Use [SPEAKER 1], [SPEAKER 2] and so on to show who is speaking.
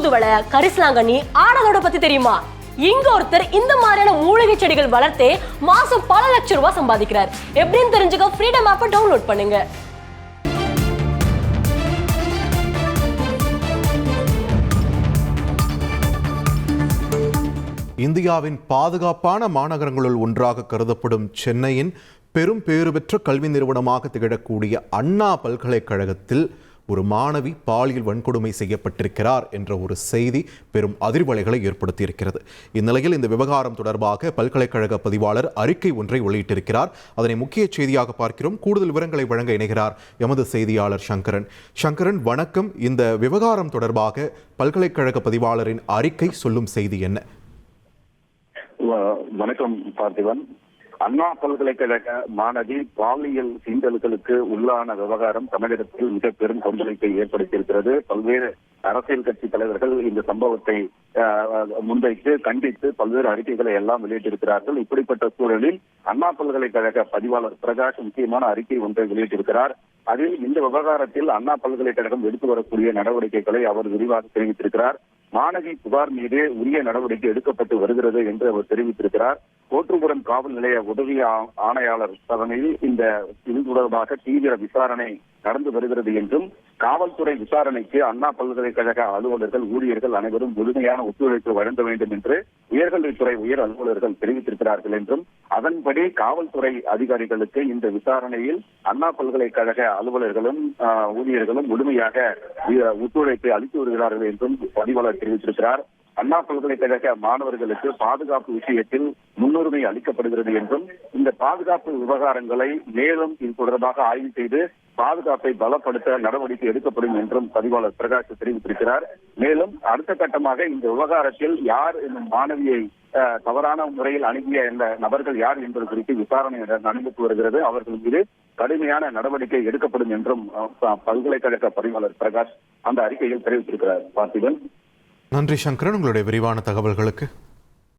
[SPEAKER 1] தூதுவளை, கரிசலாங்கண்ணி, ஆடதோட பத்தி தெரியுமா? இங்க ஒருத்தர் இந்த மாதிரியான மூலிகை செடிகள் வளர்த்தே மாசம் பல லட்சம் ரூபாய் சம்பாதிக்கிறார். எப்படின்னு தெரிஞ்சுக்க ஃப்ரீடம் ஆப்பை டவுன்லோட் பண்ணுங்க.
[SPEAKER 2] இந்தியாவின் பாதுகாப்பான மாநகரங்களுள் ஒன்றாக கருதப்படும் சென்னையின் பெரும் பேறு பெற்ற கல்வி நிறுவனமாக திகழக்கூடிய அண்ணா பல்கலைக்கழகத்தில் ஒரு மாணவி பாலியல் வன்கொடுமை செய்யப்பட்டிருக்கிறார் என்ற ஒரு செய்தி பெரும் அதிர்வலைகளை ஏற்படுத்தியிருக்கிறது. இந்நிலையில் இந்த விவகாரம் தொடர்பாக பல்கலைக்கழக பதிவாளர் அறிக்கை ஒன்றை வெளியிட்டிருக்கிறார். அதனை முக்கிய செய்தியாக பார்க்கிறோம். கூடுதல் விவரங்களை வழங்க இணைகிறார் எமது செய்தியாளர் சங்கரன். சங்கரன், வணக்கம். இந்த விவகாரம் தொடர்பாக பல்கலைக்கழக பதிவாளரின் அறிக்கை சொல்லும் செய்தி என்ன?
[SPEAKER 3] வணக்கம் பார்த்திபன். அண்ணா பல்கலைக்கழக மாணவி பாலியல் சீண்டல்களுக்கு உள்ளான விவகாரம் தமிழகத்தில் மிக பெரும் கொந்தளிப்பை ஏற்படுத்தியிருக்கிறது. பல்வேறு அரசியல் கட்சி தலைவர்கள் இந்த சம்பவத்தை முன்வைத்து கண்டித்து பல்வேறு அறிக்கைகளை எல்லாம் வெளியிட்டிருக்கிறார்கள். இப்படிப்பட்ட சூழலில் அண்ணா பல்கலைக்கழக பதிவாளர் பிரகாஷ் முக்கியமான அறிக்கை ஒன்றை வெளியிட்டிருக்கிறார். அதில் இந்த விவகாரத்தில் அண்ணா பல்கலைக்கழகம் எடுத்து வரக்கூடிய நடவடிக்கைகளை அவர் விரிவாக தெரிவித்திருக்கிறார். மாணவி புகார் மீது உரிய நடவடிக்கை எடுக்கப்பட்டு வருகிறது என்று அவர் தெரிவித்திருக்கிறார். கோட்டுப்புறம் காவல் நிலைய உதவி ஆணையாளர் தலைமையில் இது தொடர்பாக தீவிர விசாரணை நடந்து வருகிறது என்றும், காவல்துறை விசாரணைக்கு அண்ணா பல்கலைக்கழக அலுவலர்கள், ஊழியர்கள் அனைவரும் முழுமையான ஒத்துழைப்பு வழங்க வேண்டும் என்று உயர்கல்வித்துறை உயர் அலுவலர்கள் தெரிவித்திருக்கிறார்கள் என்றும், அதன்படி காவல்துறை அதிகாரிகளுக்கு இந்த விசாரணையில் அண்ணா பல்கலைக்கழக அலுவலர்களும் ஊழியர்களும் முழுமையாக ஒத்துழைப்பை அளித்து வருகிறார்கள் என்றும் பதிவாளர் தெரிவித்திருக்கிறார். அண்ணா பல்கலைக்கழக மாணவர்களுக்கு பாதுகாப்பு விஷயத்தில் முன்னுரிமை அளிக்கப்படுகிறது என்றும், இந்த பாதுகாப்பு விவகாரங்களை மேலும் இது தொடர்பாக ஆய்வு செய்து பாதுகாப்பை பலப்படுத்த நடவடிக்கை எடுக்கப்படும் என்றும் பதிவாளர் பிரகாஷ் தெரிவித்திருக்கிறார். மேலும் அடுத்த கட்டமாக இந்த விவகாரத்தில் யார் இந்த மாணவியை தவறான முறையில் அணுகிய இந்த நபர்கள் யார் என்பது குறித்து விசாரணை நடந்து வருகிறது. அவர்கள் மீது கடுமையான நடவடிக்கை எடுக்கப்படும் என்றும் பல்கலைக்கழக பதிவாளர் பிரகாஷ் அந்த அறிக்கையில் தெரிவித்திருக்கிறார். பார்த்திபன்,
[SPEAKER 2] நன்றி சங்கரன், உங்களுடைய விரிவான தகவல்களுக்கு.